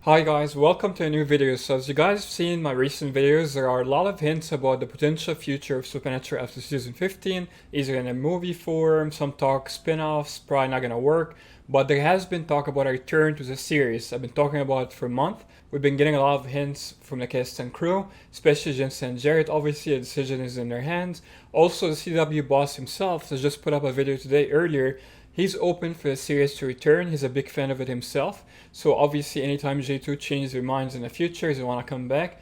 Hi guys, welcome to a new video. So as you guys have seen in my recent videos, there are a lot of hints about the potential future of Supernatural after season 15, either in a movie form, some talk spin-offs, probably not gonna work, but there has been talk about a return to the series. I've been talking about it for a month. We've been getting a lot of hints from the cast and crew, especially Jensen and Jared. Obviously, a decision is in their hands. Also, the CW boss himself has just put up a video today earlier. He's open for the series to return. He's a big fan of it himself. So obviously, anytime J2 changes their minds in the future, they want to come back,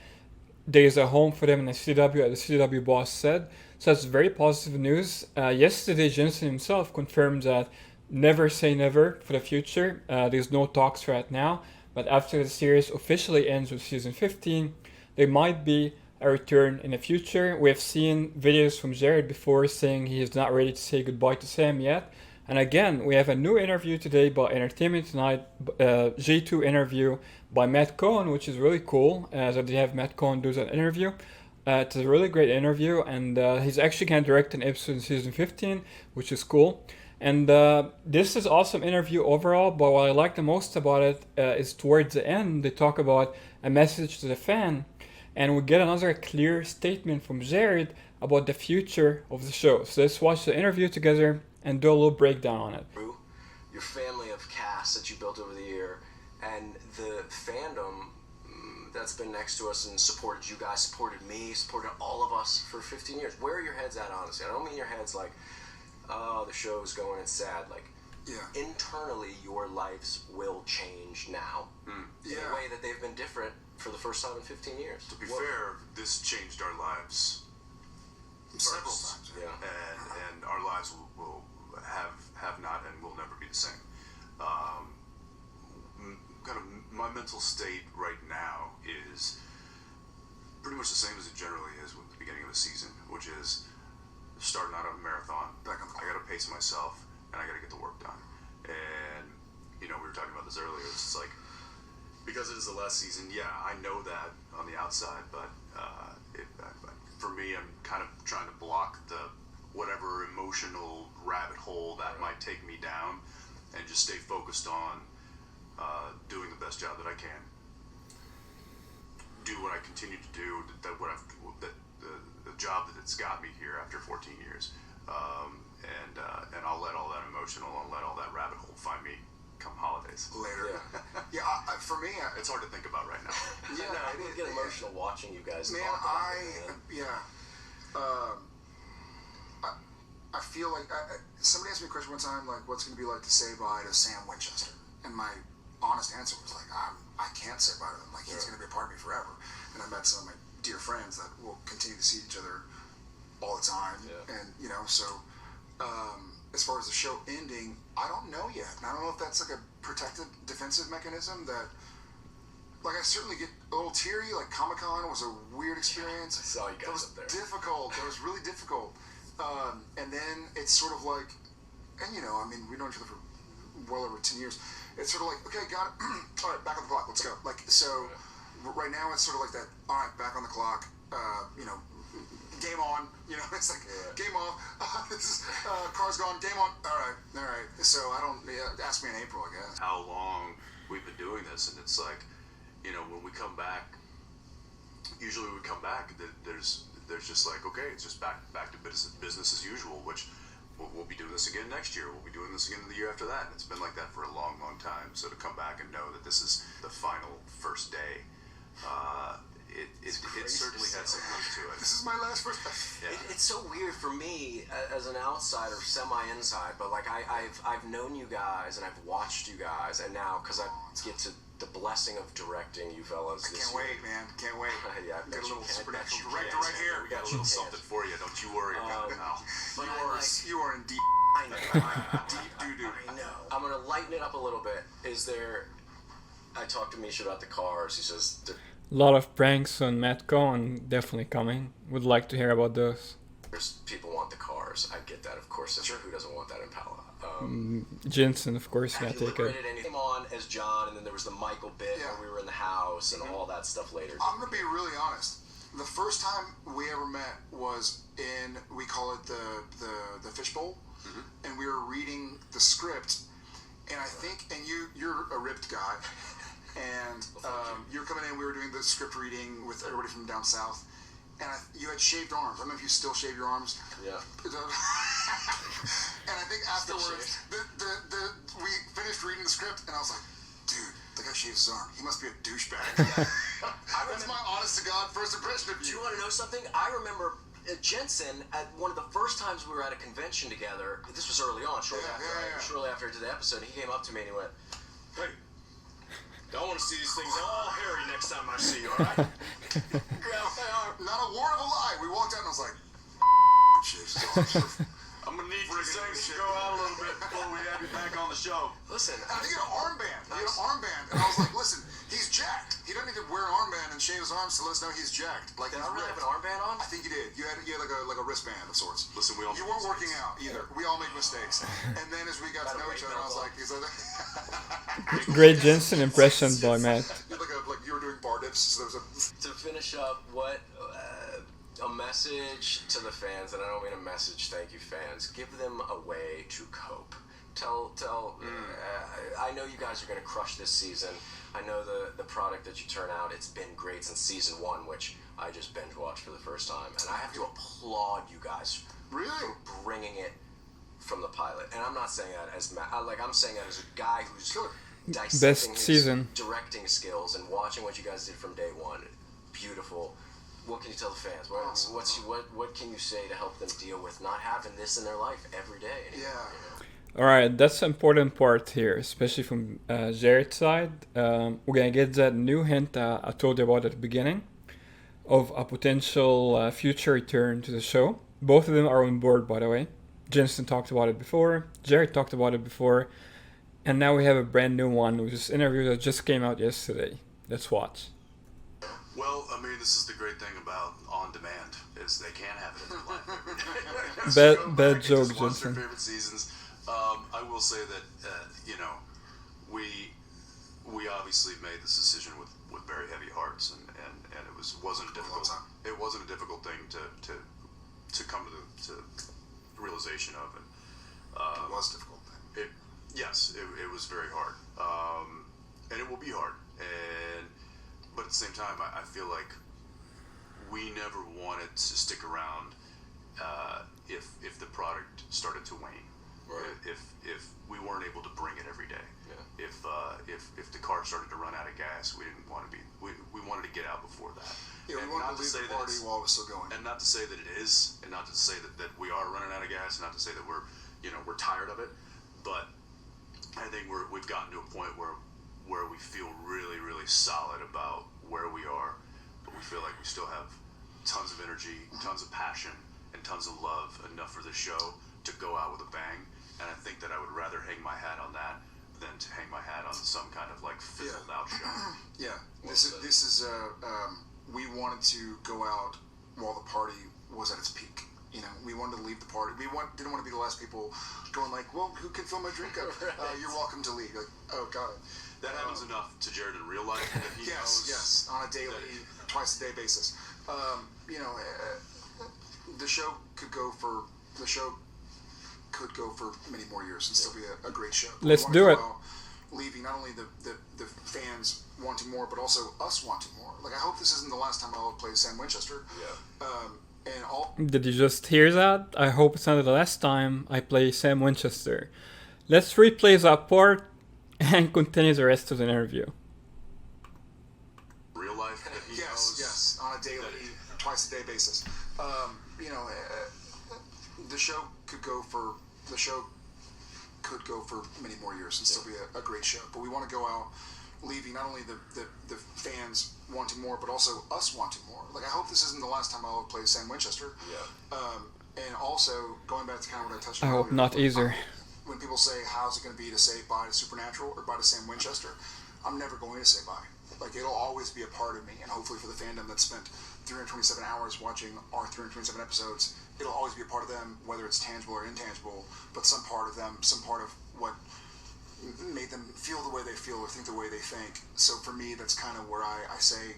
there's a home for them in the CW, as the CW boss said. So that's very positive news. Yesterday, Jensen himself confirmed that never say never for the future. There's no talks right now, but after the series officially ends with season 15, there might be a return in the future. We have seen videos from Jared before saying he is not ready to say goodbye to Sam yet. And again, we have a new interview today by Entertainment Tonight, J2 interview by Matt Cohen, which is really cool that they have Matt Cohen do that interview. It's a really great interview, and he's actually going to direct an episode in season 15, which is cool. And this is awesome interview overall, but what I like the most about it is towards the end, they talk about a message to the fan, and we get another clear statement from Jared about the future of the show. So let's watch the interview together and do a little breakdown on it. Your family of cast that you built over the year, and the fandom that's been next to us and supported you guys, supported me, supported all of us for 15 years. Where are your heads at, honestly? I don't mean your heads like, oh, the show's going, it's sad. Like, internally, your lives will change now in a way that they've been different for the first time in 15 years. To be fair, this changed our lives several times. Yeah. And our lives will have not and will never be the same. Kind of my mental state right now is pretty much the same as it generally is with the beginning of a season, which is starting out a marathon. I got to pace myself and I got to get the work done. And we were talking about this earlier. It's like, because it is the last season, I know that on the outside, but for me, I'm kind of trying to block the whatever emotional rabbit hole that might take me down and just stay focused on doing the best job that I can. Do what I continue to do, the job that it's got me here after 14 years. And I'll let all that emotional, I'll let all that rabbit hole find me come holidays. Later. For me, it's hard to think about right now. I get emotional watching you guys man, talk about it, I feel like somebody asked me a question one time, like, what's going to be like to say bye to Sam Winchester? And my honest answer was like, I can't say bye to him. Like, he's going to be a part of me forever. And I met some of my dear friends that will continue to see each other all the time. Yeah. And so as far as the show ending, I don't know yet. And I don't know if that's like a protective defensive mechanism that, like, I certainly get a little teary. Like, Comic-Con was a weird experience. I saw you guys up there. Difficult. It was really difficult. And then it's sort of like, and we've known each other for well over 10 years. It's sort of like, okay, got it. All right, back on the clock. Let's go. Like, so right now it's sort of like that. All right, back on the clock. Game on. It's like game off. This is, car's gone. Game on. All right. So I don't ask me in April, I guess. How long we've been doing this, and it's like, when we come back, usually when we come back, there's just like, okay, it's just back to business as usual, which we'll be doing this again next year. We'll be doing this again the year after that. And it's been like that for a long, long time. So to come back and know that this is the final first day, it certainly had some weight to it. This is my last first day. Yeah. It's so weird for me as an outsider, semi-inside, but like I've known you guys and I've watched you guys, and now because I get to the blessing of directing you fellas. I can't wait, man. Can't wait. Yeah, we got a little supernatural director right here. We got a little something for you. Don't you worry about it now. You are in deep. I know. Deep doo-doo. I know. I'm gonna lighten it up a little bit. I talked to Misha about the cars. He says A lot of pranks on Matt Cohen definitely coming. Would like to hear about those. There's people want the cars. I get that, of course. Sure. Who doesn't want that in Pala? Jensen, of course, yeah, take it. He came on as John, and then there was the Michael bit when we were in the house and all that stuff later. I'm gonna be really honest. The first time we ever met was in, we call it the fishbowl, and we were reading the script, and I think, and you're a ripped guy, and you were coming in. We were doing the script reading with everybody from down south, and you had shaved arms. I don't know if you still shave your arms. Yeah. And I think afterwards, we finished reading the script, and I was like, dude, the guy shaves his arm. He must be a douchebag. That's my honest to God first impression of Do you. you want to know something? I remember Jensen at one of the first times we were at a convention together. This was early on, shortly after I did the episode. He came up to me and he went, "Hey, don't want to see these things all hairy next time I see you, all right?" Not a word of a lie. We walked out and I was like, shaves his arms. I'm gonna need these things to go out a little bit before we have you back on the show. Listen, And he had an armband. He had an armband. And I was like, listen, he's jacked. He doesn't need to wear an armband and shave his arms to let us know he's jacked. Like, did I really have an armband on? I think you did. You had like a wristband of sorts. Listen, we all You make weren't working mistakes. out either. We all make mistakes. And then as we got to know each other, I was like, he's like, Great Jensen impression by Matt. like you were doing bar dips. So there was a. To finish up, what a message to the fans, and I don't mean a message, thank you fans. Give them a way to cope. I know you guys are going to crush this season. I know the product that you turn out, it's been great since season 1, which I just binge watched for the first time, and I have to applaud you guys Really? for bringing it from the pilot. And I'm not saying that as I'm saying that as a guy who's dissecting Best his season. directing skills and watching what you guys did from day one. Beautiful. What can you tell the fans? What can you say to help them deal with not having this in their life every day anymore, Yeah. you know? Alright, that's an important part here, especially from Jared's side. We're gonna get that new hint I told you about at the beginning of a potential future return to the show. Both of them are on board, by the way. Jensen talked about it before, Jared talked about it before, and now we have a brand new one with this interview that just came out yesterday. Let's watch. Well, I mean, this is the great thing about on demand is they can have it in their life every day. Go Bad back and joke, just watch their Jensen. favorite seasons. I will say that we obviously made this decision with very heavy hearts, and it wasn't a difficult time. It wasn't a difficult thing to come to the realization of, and It was difficult. Yes, it was very hard, and it will be hard, but at the same time, I feel like we never wanted to stick around if the product started to wane. Right. If we weren't able to bring it every day, Yeah. if the car started to run out of gas, we didn't want to be. We wanted to get out before that. Yeah, we And wanted not to leave say the that party it's- while it was still going. and not to say that it is, and not to say that we are running out of gas, and not to say that we're tired of it, but I think we've gotten to a point where we feel really, really solid about where we are, but we feel like we still have tons of energy, tons of passion, and tons of love enough for this show to go out with a bang. And I think that I would rather hang my hat on that than to hang my hat on some kind of like fizzled out show. Yeah, this is we wanted to go out while the party was at its peak. You know, we wanted to leave the party. Didn't want to be the last people going like, well, who can fill my drink up? You're welcome to leave. Like, oh, got it. That happens enough to Jared in real life that he knows. Yes, on a daily, twice a day basis. The show could go for many more years and still be a great show. But Let's we wanna do go it. out leaving not only the fans wanting more, but also us wanting more. Like, I hope this isn't the last time I'll play Sam Winchester. Yeah. And all Did you just hear that? I hope it's not the last time I play Sam Winchester. Let's replay that part and continue the rest of the interview. Real life that he knows. yes, on a daily, twice a day basis. The show could go for many more years and still be a great show. But we want to go out leaving not only the fans wanting more, but also us wanting more. Like, I hope this isn't the last time I'll play Sam Winchester. Yeah. And also, going back to kind of what I touched on I hope earlier, not either. When people say, how's it going to be to say bye to Supernatural or bye to Sam Winchester, I'm never going to say bye. Like, it'll always be a part of me, and hopefully for the fandom that spent 327 hours watching our 327 episodes, it'll always be a part of them, whether it's tangible or intangible, but some part of them, some part of what made them feel the way they feel or think the way they think. So for me, that's kind of where I say,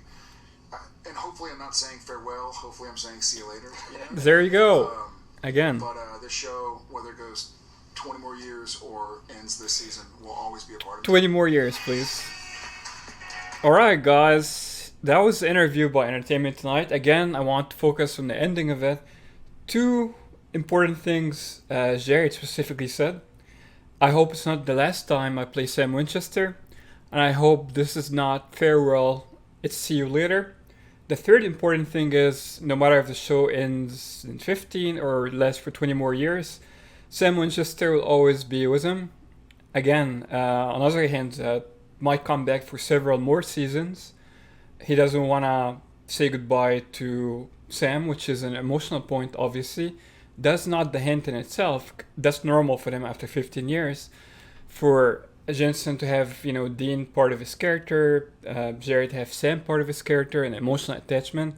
and hopefully I'm not saying farewell, hopefully I'm saying see you later. There you go. Again. But this show, whether it goes 20 more years or ends this season, will always be a part of me. 20 more years, please. Alright guys, that was the interview by Entertainment Tonight. Again, I want to focus on the ending of it. Two important things Jared specifically said. I hope it's not the last time I play Sam Winchester, and I hope this is not farewell, it's see you later. The third important thing is, no matter if the show ends in 15 or lasts for 20 more years, Sam Winchester will always be with him. Again, on the other hand, might come back for several more seasons. He doesn't want to say goodbye to Sam, which is an emotional point, obviously. That's not the hint in itself. That's normal for them after 15 years. For Jensen to have, Dean part of his character, Jared to have Sam part of his character, and emotional attachment.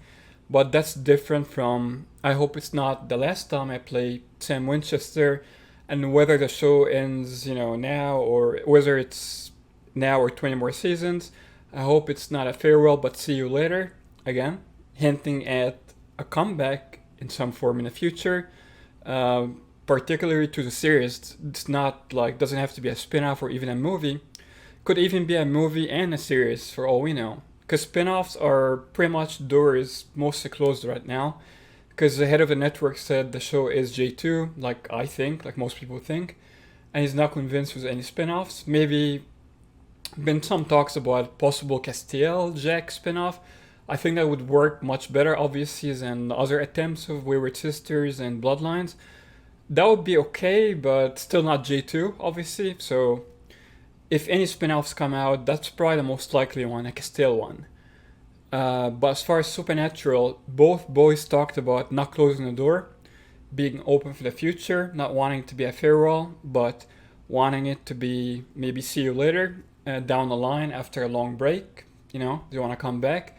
But that's different from, I hope it's not the last time I play Sam Winchester, and whether the show ends, now, or whether it's now or 20 more seasons, I hope it's not a farewell but see you later, again, hinting at a comeback in some form in the future, particularly to the series. It's not like, doesn't have to be a spin-off or even a movie. Could even be a movie and a series for all we know, because spin-offs are pretty much, doors mostly closed right now, because the head of the network said the show is J2, like I think, like most people think, and he's not convinced with any spin-offs. Maybe been some talks about possible Castiel Jack spin-off. I think that would work much better, obviously, than other attempts of Wayward Sisters and Bloodlines. That would be okay, but still not J2, obviously. So if any spin-offs come out, that's probably the most likely one, a Castiel one. But as far as Supernatural, both boys talked about not closing the door, being open for the future, not wanting to be a farewell, but wanting it to be maybe see you later, down the line after a long break. They want to come back.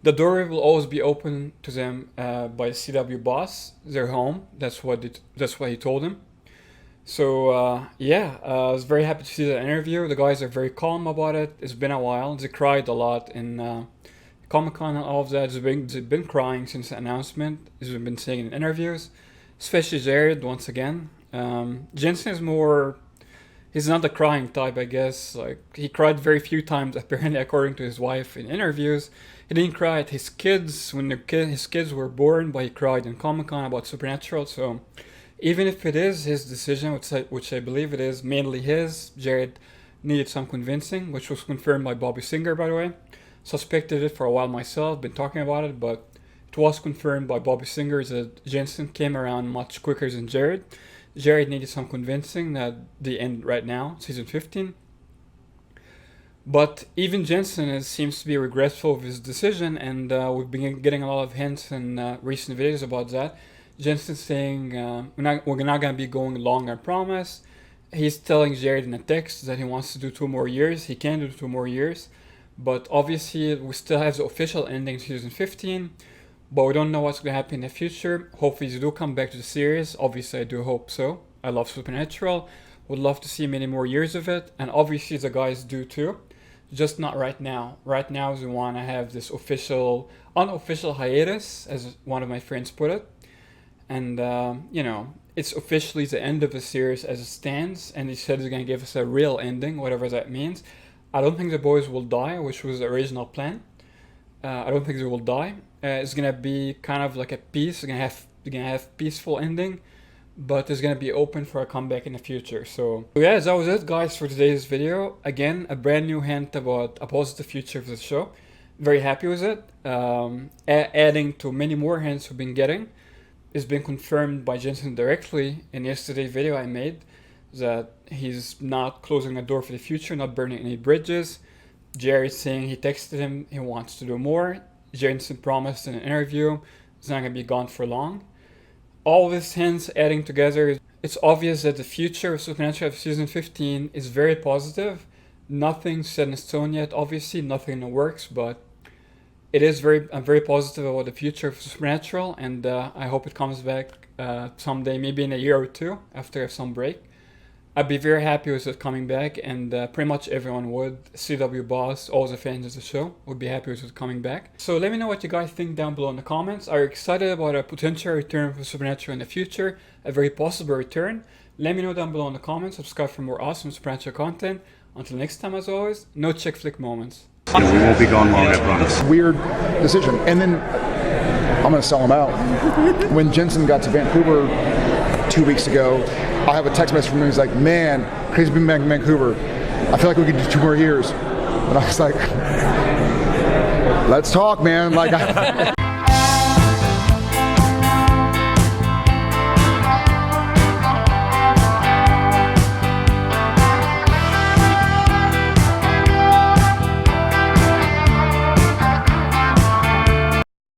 The door will always be open to them by the CW boss, their home. That's what he told him. So I was very happy to see the interview. The guys are very calm about it. It's been a while. They cried a lot in Comic-Con and all of that. They've been crying since the announcement, as we've been saying in interviews, especially Jared once again. Jensen is more, he's not the crying type, I guess. Like, he cried very few times, apparently, according to his wife in interviews. He didn't cry at his kids when his kids were born, but he cried in Comic-Con about Supernatural. So even if it is his decision, which I believe it is mainly his, Jared needed some convincing, which was confirmed by Bobby Singer, by the way. Suspected it for a while myself, been talking about it, but it was confirmed by Bobby Singer that Jensen came around much quicker than Jared. Jared needed some convincing that the end right now, season 15. But even Jensen seems to be regretful of his decision, and we've been getting a lot of hints in recent videos about that. Jensen's saying we're not going to be going long, I promise. He's telling Jared in a text that he wants to do 2 more years. He can do 2 more years. But obviously, we still have the official ending season 15. But we don't know what's going to happen in the future. Hopefully, they do come back to the series. Obviously, I do hope so. I love Supernatural. Would love to see many more years of it. And obviously, the guys do too. Just not right now. Right now, we want to have this unofficial hiatus, as one of my friends put it. And, it's officially the end of the series as it stands. And he said he's going to give us a real ending, whatever that means. I don't think the boys will die, which was the original plan. I don't think they will die. It's gonna be kind of like a peace. They're gonna have peaceful ending, but it's gonna be open for a comeback in the future. So yeah, that was it, guys, for today's video. Again, a brand new hint about a positive future for the show. Very happy with it. Adding to many more hints we've been getting. It's been confirmed by Jensen directly in yesterday's video I made, that he's not closing the door for the future, not burning any bridges. Jared saying he texted him he wants to do more. Jensen promised in an interview he's not going to be gone for long. All these hints adding together, it's obvious that the future of Supernatural season 15 is very positive. Nothing set in stone yet, obviously, nothing in the works, but I'm very positive about the future of Supernatural, and I hope it comes back someday, maybe in a year or 2 after some break. I'd be very happy with it coming back, and pretty much everyone would. CW boss, all the fans of the show would be happy with it coming back. So let me know what you guys think down below in the comments. Are you excited about a potential return for Supernatural in the future? A very possible return? Let me know down below in the comments. Subscribe for more awesome Supernatural content. Until next time, as always, no chick flick moments. We won't be gone long, I promise. Weird decision. And then I'm going to sell him out. When Jensen got to Vancouver 2 weeks ago, I have a text message from him. He's like, man, crazy being back in Vancouver. I feel like we could do 2 more years. And I was like, let's talk, man. Like,